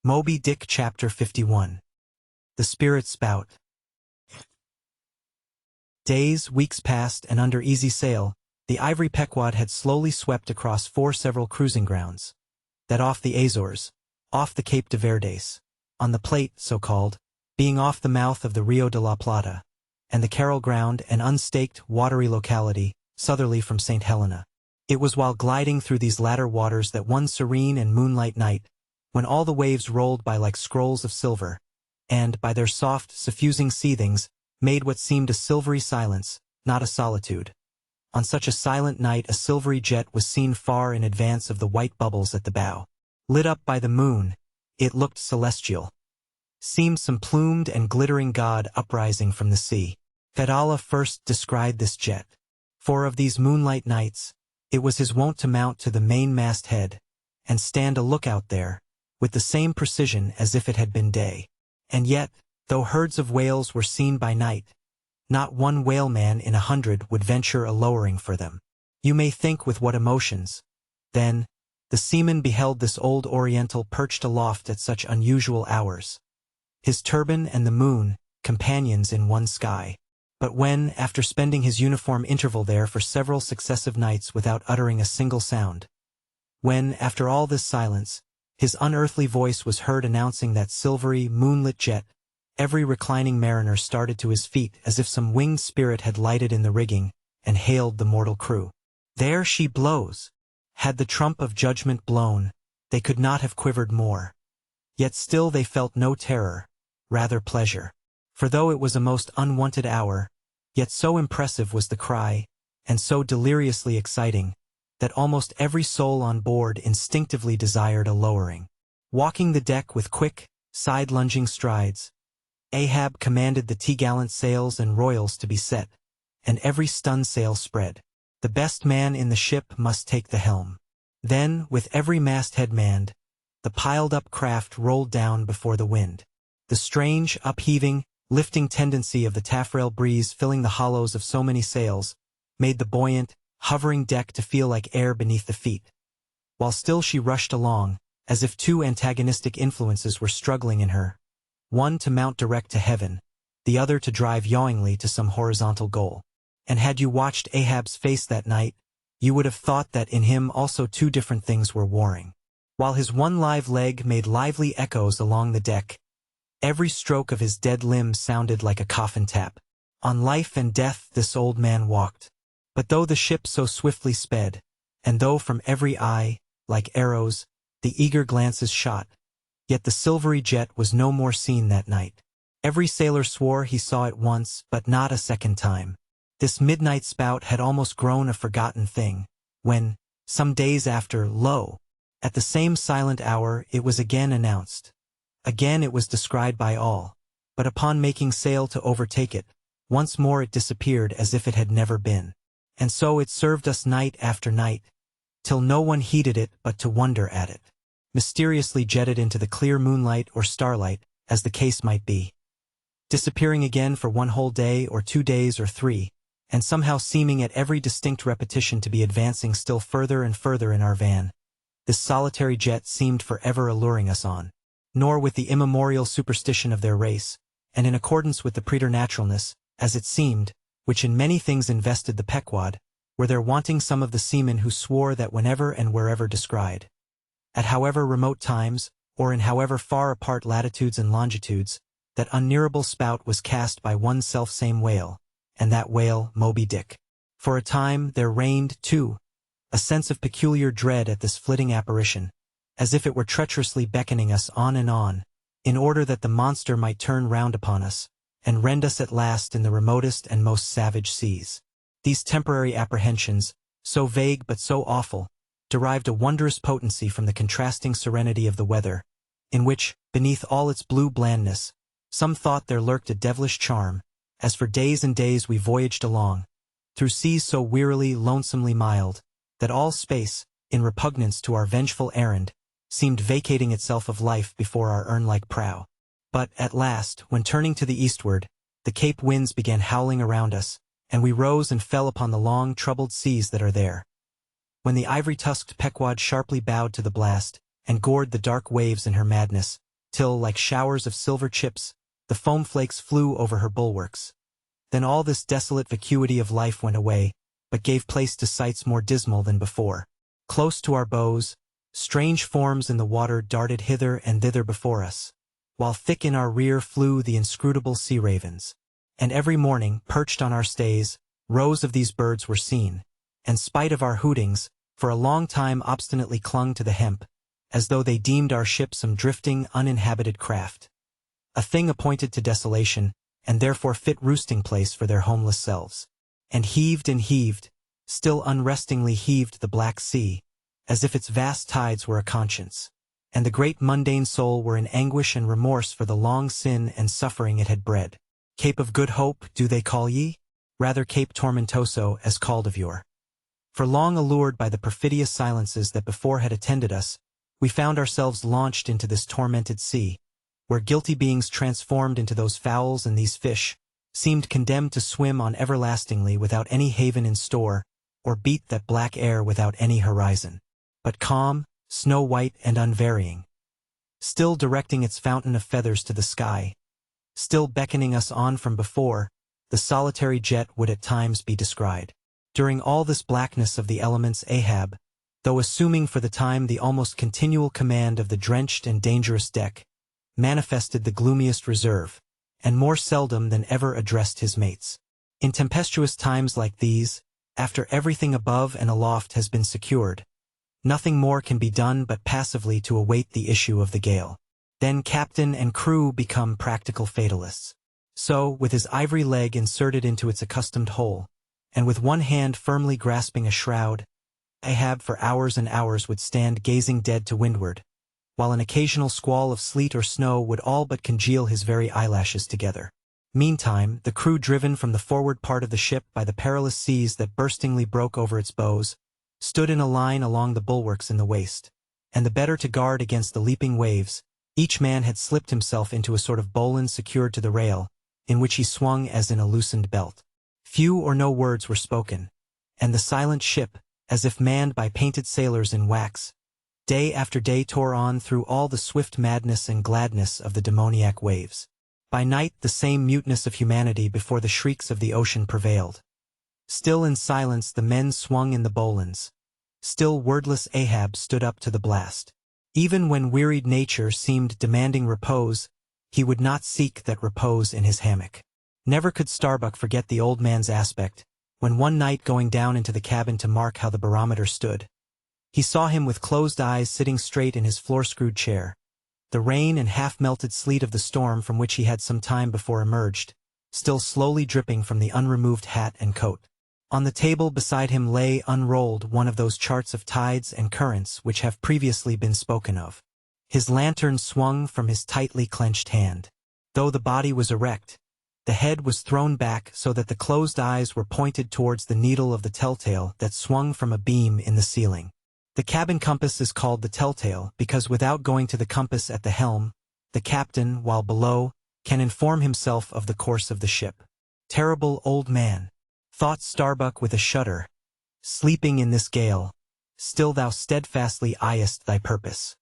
Moby Dick Chapter 51. The Spirit Spout. Days, weeks passed, and under easy sail, the ivory Pequod had slowly swept across 4 several cruising grounds. That off the Azores, off the Cape de Verdes, on the Plate, so-called, being off the mouth of the Rio de la Plata, and the Carroll Ground, an unstaked, watery locality, southerly from St. Helena. It was while gliding through these latter waters that one serene and moonlight night, when all the waves rolled by like scrolls of silver, and, by their soft, suffusing seethings, made what seemed a silvery silence, not a solitude. On such a silent night a silvery jet was seen far in advance of the white bubbles at the bow. Lit up by the moon, it looked celestial. Seemed some plumed and glittering god uprising from the sea. Fedallah first descried this jet. For of these moonlight nights, it was his wont to mount to the mainmast head, and stand a lookout there, with the same precision as if it had been day. And yet, though herds of whales were seen by night, not one whaleman in 100 would venture a lowering for them. You may think with what emotions. Then, the seaman beheld this old Oriental perched aloft at such unusual hours. His turban and the moon, companions in one sky. But when, after spending his uniform interval there for several successive nights without uttering a single sound, when, after all this silence, his unearthly voice was heard announcing that silvery, moonlit jet, every reclining mariner started to his feet as if some winged spirit had lighted in the rigging, and hailed the mortal crew. There she blows! Had the trump of judgment blown, they could not have quivered more. Yet still they felt no terror, rather pleasure. For though it was a most unwonted hour, yet so impressive was the cry, and so deliriously exciting, that almost every soul on board instinctively desired a lowering. Walking the deck with quick, side-lunging strides, Ahab commanded the t'gallant sails and royals to be set, and every stun-sail spread. The best man in the ship must take the helm. Then, with every masthead manned, the piled-up craft rolled down before the wind. The strange, upheaving, lifting tendency of the taffrail breeze filling the hollows of so many sails made the buoyant, hovering deck to feel like air beneath the feet, while still she rushed along, as if 2 antagonistic influences were struggling in her, one to mount direct to heaven, the other to drive yawingly to some horizontal goal. And had you watched Ahab's face that night, you would have thought that in him also 2 different things were warring. While his one live leg made lively echoes along the deck, every stroke of his dead limb sounded like a coffin tap. On life and death this old man walked. But though the ship so swiftly sped, and though from every eye, like arrows, the eager glances shot, yet the silvery jet was no more seen that night. Every sailor swore he saw it once, but not a second time. This midnight spout had almost grown a forgotten thing, when, some days after, lo! At the same silent hour it was again announced. Again it was descried by all, but upon making sail to overtake it, once more it disappeared as if it had never been. And so it served us night after night, till no one heeded it but to wonder at it. Mysteriously jetted into the clear moonlight or starlight, as the case might be. Disappearing again for 1 whole day or 2 days or 3, and somehow seeming at every distinct repetition to be advancing still further and further in our van. This solitary jet seemed forever alluring us on. Nor with the immemorial superstition of their race, and in accordance with the preternaturalness, as it seemed, which in many things invested the Pequod, were there wanting some of the seamen who swore that whenever and wherever descried, at however remote times, or in however far apart latitudes and longitudes, that unnearable spout was cast by one self-same whale, and that whale Moby Dick. For a time there reigned, too, a sense of peculiar dread at this flitting apparition, as if it were treacherously beckoning us on, in order that the monster might turn round upon us, and rend us at last in the remotest and most savage seas. These temporary apprehensions, so vague but so awful, derived a wondrous potency from the contrasting serenity of the weather, in which, beneath all its blue blandness, some thought there lurked a devilish charm, as for days and days we voyaged along, through seas so wearily, lonesomely mild, that all space, in repugnance to our vengeful errand, seemed vacating itself of life before our urn-like prow. But, at last, when turning to the eastward, the Cape winds began howling around us, and we rose and fell upon the long, troubled seas that are there. When the ivory-tusked Pequod sharply bowed to the blast, and gored the dark waves in her madness, till, like showers of silver chips, the foam flakes flew over her bulwarks. Then all this desolate vacuity of life went away, but gave place to sights more dismal than before. Close to our bows, strange forms in the water darted hither and thither before us, while thick in our rear flew the inscrutable sea ravens. And every morning, perched on our stays, rows of these birds were seen, and spite of our hootings, for a long time obstinately clung to the hemp, as though they deemed our ship some drifting, uninhabited craft, a thing appointed to desolation, and therefore fit roosting place for their homeless selves. And heaved, still unrestingly heaved the black sea, as if its vast tides were a conscience, and the great mundane soul were in anguish and remorse for the long sin and suffering it had bred. Cape of Good Hope, do they call ye? Rather Cape Tormentoso, as called of yore. For long allured by the perfidious silences that before had attended us, we found ourselves launched into this tormented sea, where guilty beings transformed into those fowls and these fish, seemed condemned to swim on everlastingly without any haven in store, or beat that black air without any horizon. But calm, snow-white and unvarying, still directing its fountain of feathers to the sky, still beckoning us on from before, the solitary jet would at times be descried. During all this blackness of the elements, Ahab, though assuming for the time the almost continual command of the drenched and dangerous deck, manifested the gloomiest reserve, and more seldom than ever addressed his mates. In tempestuous times like these, after everything above and aloft has been secured, nothing more can be done but passively to await the issue of the gale. Then captain and crew become practical fatalists. So, with his ivory leg inserted into its accustomed hole, and with one hand firmly grasping a shroud, Ahab for hours and hours would stand gazing dead to windward, while an occasional squall of sleet or snow would all but congeal his very eyelashes together. Meantime, the crew, driven from the forward part of the ship by the perilous seas that burstingly broke over its bows, stood in a line along the bulwarks in the waist, and the better to guard against the leaping waves, each man had slipped himself into a sort of bowline secured to the rail, in which he swung as in a loosened belt. Few or no words were spoken, and the silent ship, as if manned by painted sailors in wax, day after day tore on through all the swift madness and gladness of the demoniac waves. By night the same muteness of humanity before the shrieks of the ocean prevailed. Still in silence the men swung in the bowlines. Still wordless Ahab stood up to the blast. Even when wearied nature seemed demanding repose, he would not seek that repose in his hammock. Never could Starbuck forget the old man's aspect, when one night going down into the cabin to mark how the barometer stood, he saw him with closed eyes sitting straight in his floor-screwed chair, the rain and half-melted sleet of the storm from which he had some time before emerged, still slowly dripping from the unremoved hat and coat. On the table beside him lay unrolled one of those charts of tides and currents which have previously been spoken of. His lantern swung from his tightly clenched hand. Though the body was erect, the head was thrown back so that the closed eyes were pointed towards the needle of the telltale that swung from a beam in the ceiling. The cabin compass is called the telltale because without going to the compass at the helm, the captain, while below, can inform himself of the course of the ship. Terrible old man, thought Starbuck with a shudder, sleeping in this gale, still thou steadfastly eyest thy purpose.